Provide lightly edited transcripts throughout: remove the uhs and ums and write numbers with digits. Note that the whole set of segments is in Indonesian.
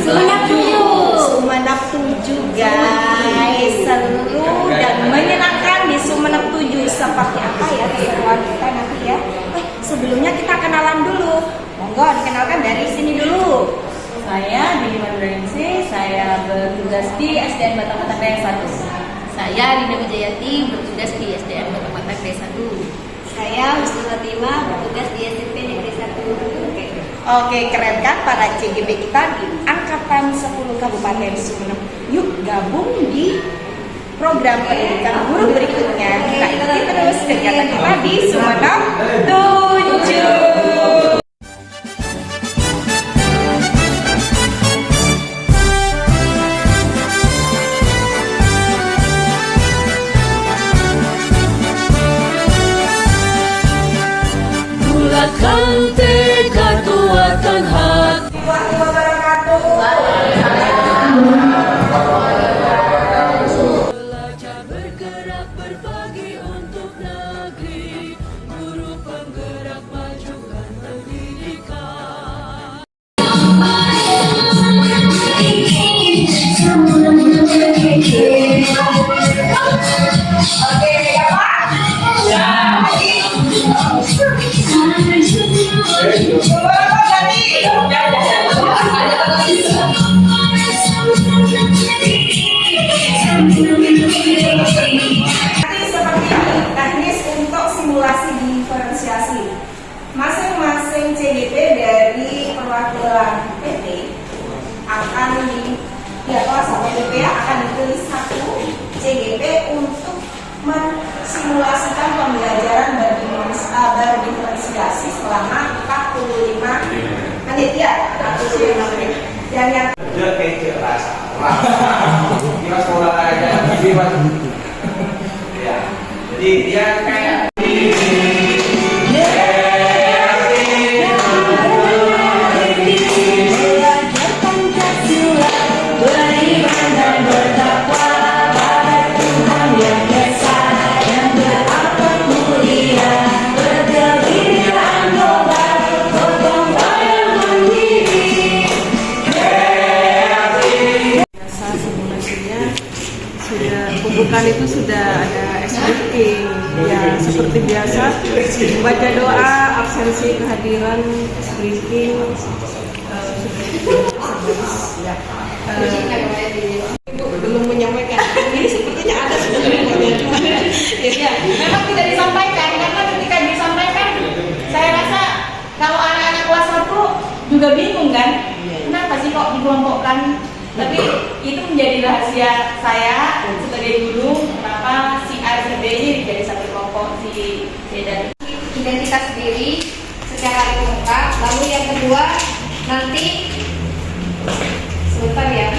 Sumenep 7 guys, seru dan menyenangkan di Sumenep 7. Seperti apa ya keseruan kita nanti ya. Sebelumnya kita kenalan dulu. Monggo dikenalkan dari sini dulu. Saya Billy Maduraningsih, saya bertugas di SDN Batam Mata Daya 1. Saya Dinda Wijayati, bertugas di SDN Batam Mata Daya 1. Saya Husnul Fatimah, bertugas di SMP Negeri 1. Oke, keren kan para CGB kita di Angkatan 10 Kabupaten Sumenep. Yuk gabung di program pendidikan guru berikutnya. Kita ikuti terus kegiatan kita di Sumenep 7. Bulatkan tekad, kuatkan hati. Belajar bergerak berbagi untuk negeri, guru penggerak majukan pendidikan. Teknis untuk simulasi diferensiasi. Masing-masing CGP dari perwakilan PT akan akan ditulis satu CGP untuk mensimulasikan pembelajaran berdiferensiasi selama 45 menit ya, 45 menit. Dan yang dia sekolah aja ya, jadi dia kayak pembukaan itu sudah ada SBK ya, seperti biasa baca doa, absensi kehadiran, briefing ya. Belum menyampaikan ini sepertinya ada sebenarnya Ya, memang tidak disampaikan karena ketika disampaikan, saya rasa kalau anak-anak kelas 1 juga bingung kan, kenapa sih kok dikelompokkan? Tapi itu menjadi rahasia saya sebagai guru, kenapa si A, si B ini menjadi satu kelompok, si C dan Identitas diri secara lengkap. Lalu yang kedua nanti sebentar ya.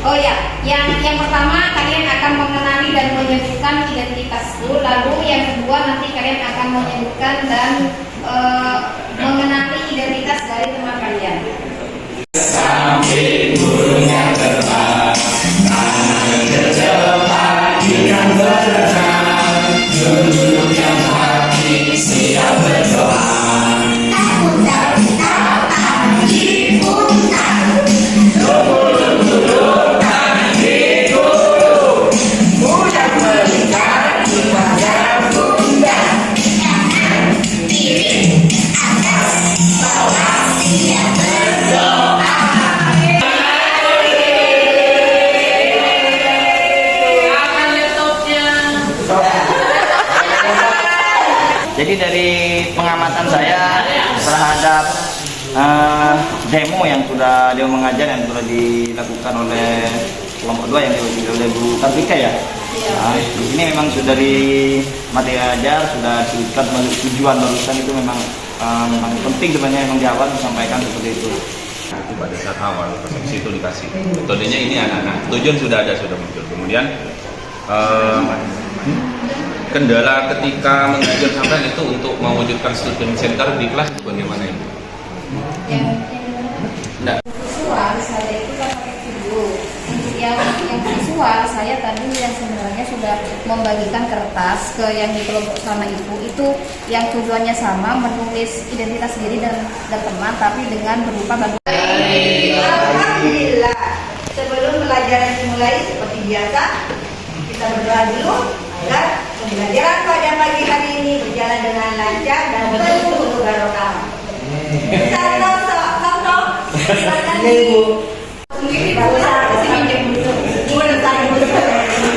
Oh ya, yang pertama kalian akan mengenali dan menyebutkan identitasku. Lalu yang kedua nanti kalian akan menyebutkan dan mengenali identitas dari teman kalian. Sampai burungnya terbang, tangan tercepat ikan berjalan, duduk yang hati siap berdoa. Jadi dari pengamatan saya terhadap demo yang sudah dia mengajar yang sudah dilakukan oleh kelompok 2 yang diwakili oleh Bu Kartika ya. Nah, di sini memang sudah dari materi ajar sudah disebutkan tujuan barusan itu memang penting sebenarnya memang di awal disampaikan seperti itu. Itu pada saat awal persepsi itu dikasih metodenya ini anak-anak tujuan sudah muncul, kemudian kendala ketika mengajar sampai itu untuk mewujudkan student center di kelas bagaimana Ibu? Visual saya itu kan pakai video. Yang visual saya tadi yang sebenarnya sudah membagikan kertas ke yang di kelompok sana itu yang tujuannya sama, menulis identitas diri dan teman tapi dengan berupa bantuan. pelajaran dimulai seperti biasa. Kita berdoa dulu agar pembelajaran pada pagi hari ini berjalan dengan lancar dan penuh barokah. Contoh, silakan Ibu. Sendiri bagus kesini jam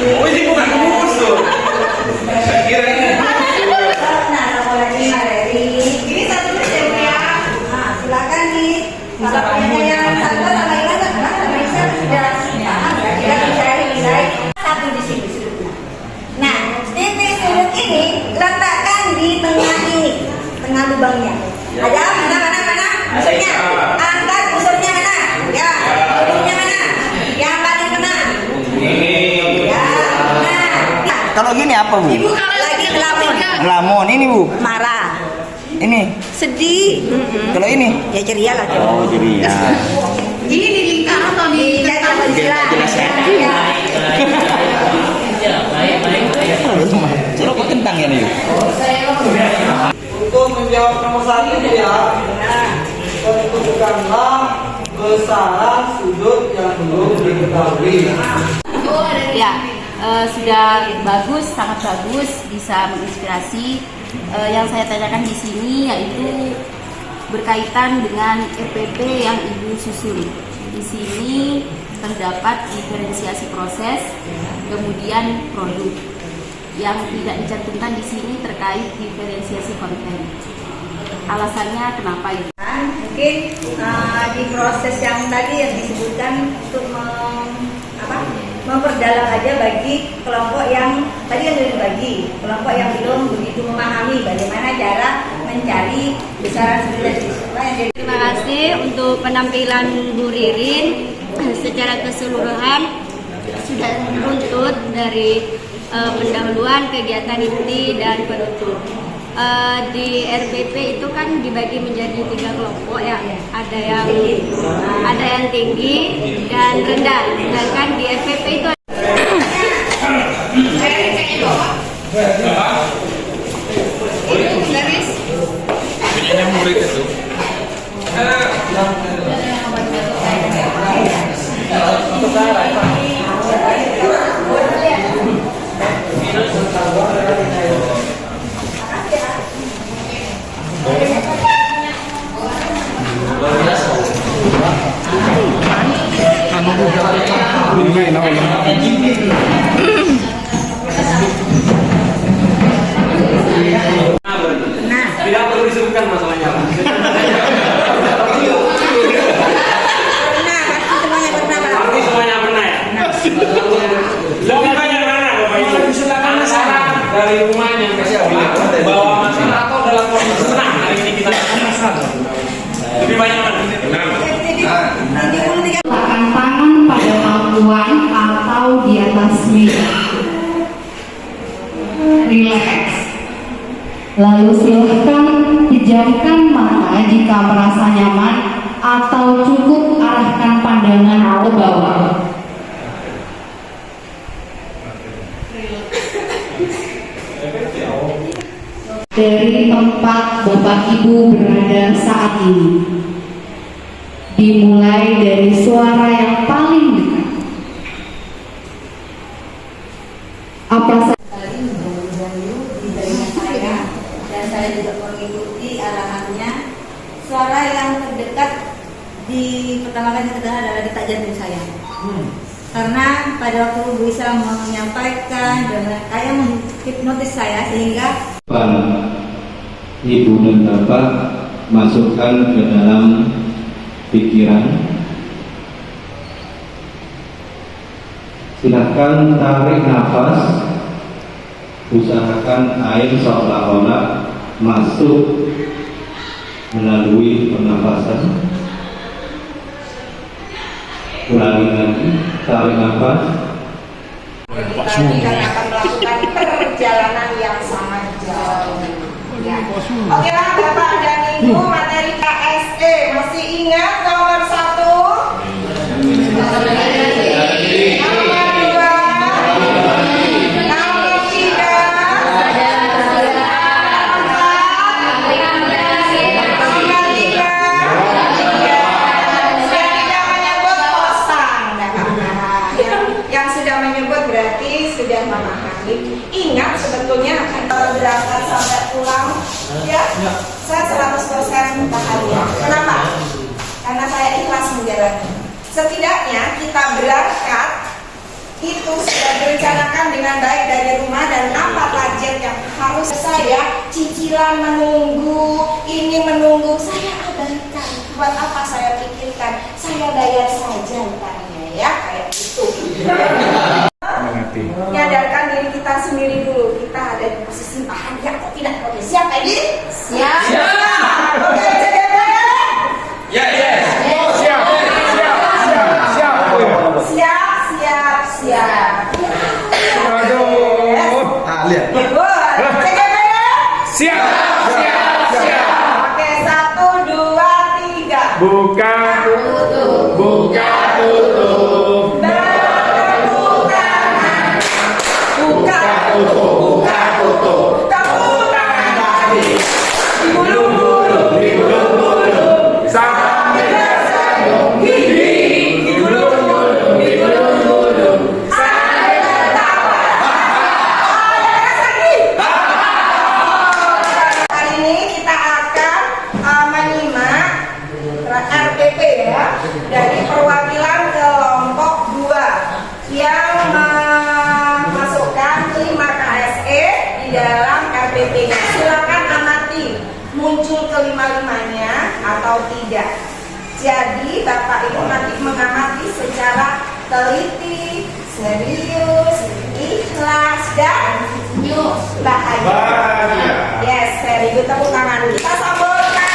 Oh, ini bukan bungkus tuh. Saya kira ini. Ini satu jam ya. Nah, silakan nih. Kalau punya yang satu sama Iwan sama Isa sudah paham, kita mencari nilai satu di sini sudutnya. Nah, titik sudut ini letakkan di tengah ini, tengah lubangnya. Ada mana? Usurnya. Angkat usurnya mana? Ya. Usurnya mana? Yang paling kena. Ini. Ya. Nah. Kalau gini apa, Bu? Ibu kalau lagi ngelamun. Ngelamun ini, Bu. Marah. Ini. Sedih. Kalau ini? Ya ceria lah. Oh, jadi ya. Ini di lingkar atau di Jelas ya. Suruh kok kentang ya nih. Untuk menjawab nomor 1 ya, tentukanlah besaran sudut yang belum diketahui. Ya, sudah bagus, sangat bagus, bisa menginspirasi. Yang saya tanyakan di sini yaitu berkaitan dengan RPP yang Ibu susun. Di sini terdapat diferensiasi proses, kemudian produk. Yang tidak dicantumkan di sini terkait diferensiasi konten. Alasannya kenapa itu? Mungkin di proses yang tadi yang disebutkan untuk memperdalam aja bagi kelompok yang tadi yang sudah dibagi, kelompok yang belum begitu memahami bagaimana cara mencari besaran sudut yang Terima kasih untuk penampilan Bu Ririn. Secara keseluruhan sudah runtut dari pendahuluan, kegiatan inti dan penutup. Di RPP itu kan dibagi menjadi 3 kelompok ya. Ada yang tinggi dan rendah. Sedangkan di RPP itu Punyanya murid itu. Tidak perlu disebutkan masalahnya. Pasti semuanya pernah ya. Lebih banyak mana Bapak Ibu? Dari rumahnya bawa masalah atau dalam kondisi senang hari ini kita lebih banyak mana? Letakkan tangan pada pangkuan atau di atas meja. Relax. Lalu silakan pejamkan mata jika merasa nyaman atau cukup arahkan pandangan ke bawah. Dari tempat Bapak Ibu berada saat ini, dimulai dari suara yang paling dekat. Apa dan saya juga mengikuti arahannya. Suara yang terdekat pertama kali saya dengar adalah detak jantung saya. Karena pada waktu Bu Isa menyampaikan dengan kayak menghipnotis saya sehingga Ibu dan Bapak masukkan ke dalam pikiran. Silakan tarik nafas, usahakan air seolah-olah masuk melalui pernapasan. Ulangi lagi, tarik nafas. kita akan melakukan perjalanan yang sangat jauh. Ya. Oke lah Bapak dan Ibu, materi KSE masih ingat nomor 1? Nomor 2, nomor 3, yang tidak menyebut kosan. maghrib. Ingat sebetulnya akan berangkat sampai pulang ya, saya 100% bahagia. Kenapa? Karena saya ikhlas menjalani. Setidaknya kita berangkat itu sudah direncanakan dengan baik dari rumah, dan apa budget yang harus saya cicilan menunggu, ini menunggu, saya abaikan. Buat apa saya pikirkan? Saya bayar saja utangnya ya, kayak gitu. Menyadarkan diri kita sendiri dulu, kita ada di posisi bahagia atau tidak. Oke, siap Edi? Siap. Oke, CGP? Ya. Siap. Lihat. Ibu, CGP? Siap. Oke, 1, 2, 3. Buka tutup. Hari ini kita akan menyimak RPP ya, dari perwakilan kelompok 2 yang memasukkan 5 KSE di dalam RPP-nya. Silakan amati muncul kelima-limanya atau tidak. Jadi Bapak Ibu nanti mengamati secara teliti, serius, ikhlas, dan bahagia. Yes, very good. Tepuk tangan. Kita sambutkan.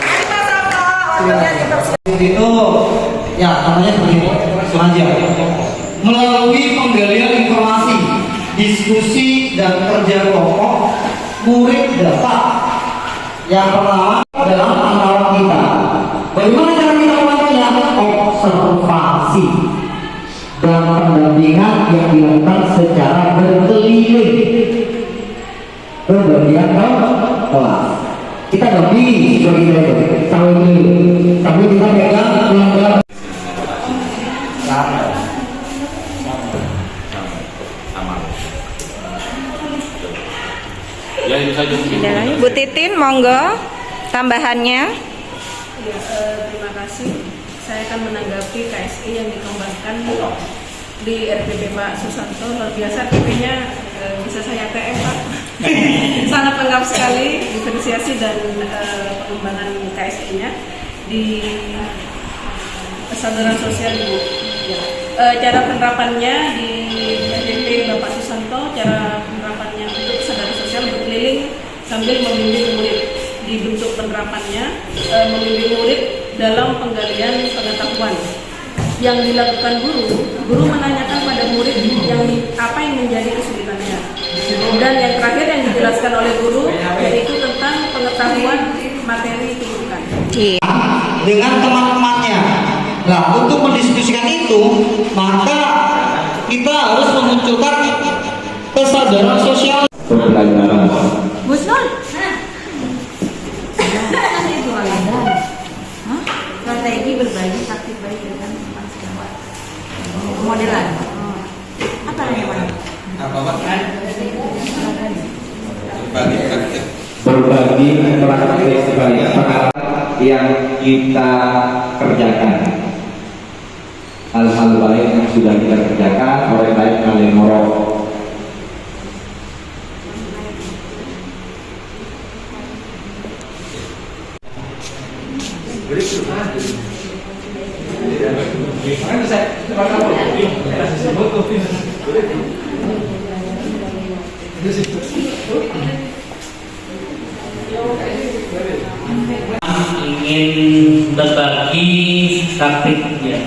Kita sambut. Waktunya dipersilakan. Itu ya namanya begini sengaja melalui penggalian informasi, diskusi dan kerja kelompok, murid dapat yang pertama adalah antara kita. Bagaimana cara kita melakukannya? Observasi dan pendampingan yang dilakukan secara berkeliling ke bagian kelas. Kita dampingi sebagai itu sampai kita pegang pelanggaran. Sama. Ya itu saja mungkin. Bu Titin, monggo tambahannya. Ya, terima kasih. Saya akan menanggapi KSI yang dikembangkan di RPP Pak Susanto. Luar biasa PP-nya, bisa saya TM Pak. Sangat lengkap sekali diferensiasi dan pengembangan KSI-nya di kesadaran sosial Ibu. Cara penerapannya di RPP Bapak Susanto, cara penerapannya untuk kesadaran sosial berkeliling sambil membimbing murid. Di bentuk penerapannya membimbing murid dalam penggalian pengetahuan yang dilakukan guru menanyakan pada murid yang apa yang menjadi kesulitannya, dan yang terakhir yang dijelaskan oleh guru yaitu tentang pengetahuan materi pendidikan dengan teman-temannya. Nah, untuk mendiskusikan itu maka kita harus memunculkan kesadaran sosial. Pembelajaran Busnul. Strategi berbagi taktik baik dengan teman sejawat. Modelan. Apa namanya? berbagi praktik sebagai pengalaman yang kita kerjakan, hal-hal baik yang sudah kita kerjakan, orang baik kalian morok. Ingin berbagi praktik ya,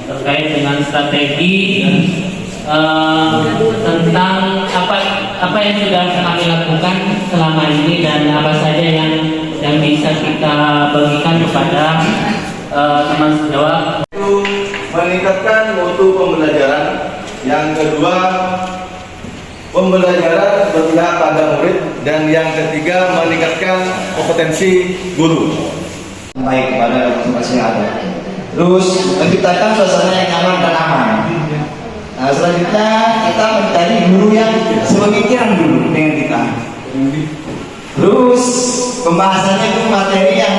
terkait dengan strategi tentang apa yang sudah kami lakukan selama ini dan apa saja yang bisa kita bagikan kepada teman sejawat. Meningkatkan mutu pembelajaran. Yang kedua, pembelajaran berpihak pada murid, dan yang ketiga meningkatkan kompetensi guru. Baik kepada masing-masing ada. Terus menciptakan suasana yang nyaman dan aman. Nah, selanjutnya kita mencari guru yang sepemikiran dulu dengan kita. Terus pembahasannya itu materi yang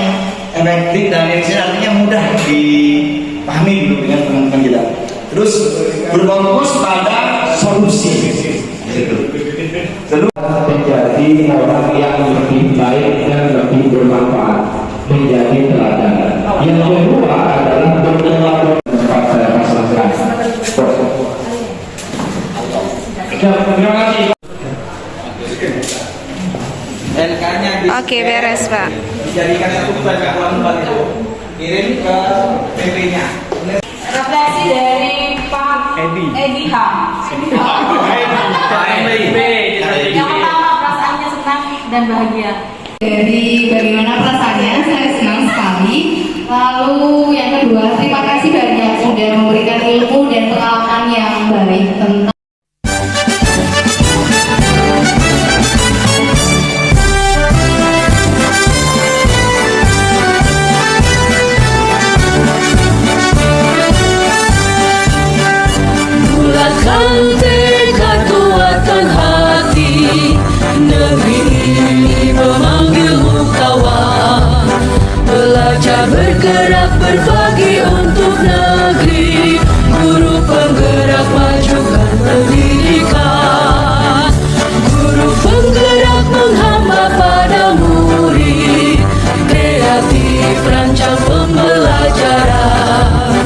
efektif dan artinya mudah dipahami dulu dengan teman-teman kita. Terus berfokus pada solusi. Menjadi orang yang lebih baik dan lebih bermanfaat, menjadi teladan. Yang kedua adalah berteladan. Saya pasalkan. Terima kasih. LK-nya Oke, beres, Pak. dijadikan satu pelajaran itu kirim ke PP-nya. Refleksi dari Pak Edi Ham. Yang pertama, perasaannya senang dan bahagia. Jadi bagaimana perasaannya? Saya senang sekali. Lalu yang kedua, terima kasih banyak sudah memberikan ilmu dan pengalaman yang baik tentang Bulatkan tekad, kuatkan hati, negeri ini memanggilmu kawan. Belajar bergerak berbagi untuk negeri, guru penggerak majukan pendidikan. Guru penggerak menghamba pada murid, kreatif rancang pembelajaran.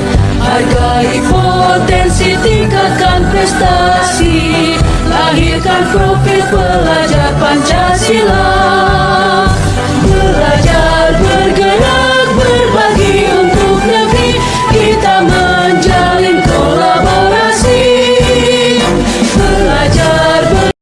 Hargai potensi, tingkatkan prestasi, lahirkan profil pelajar Pancasila.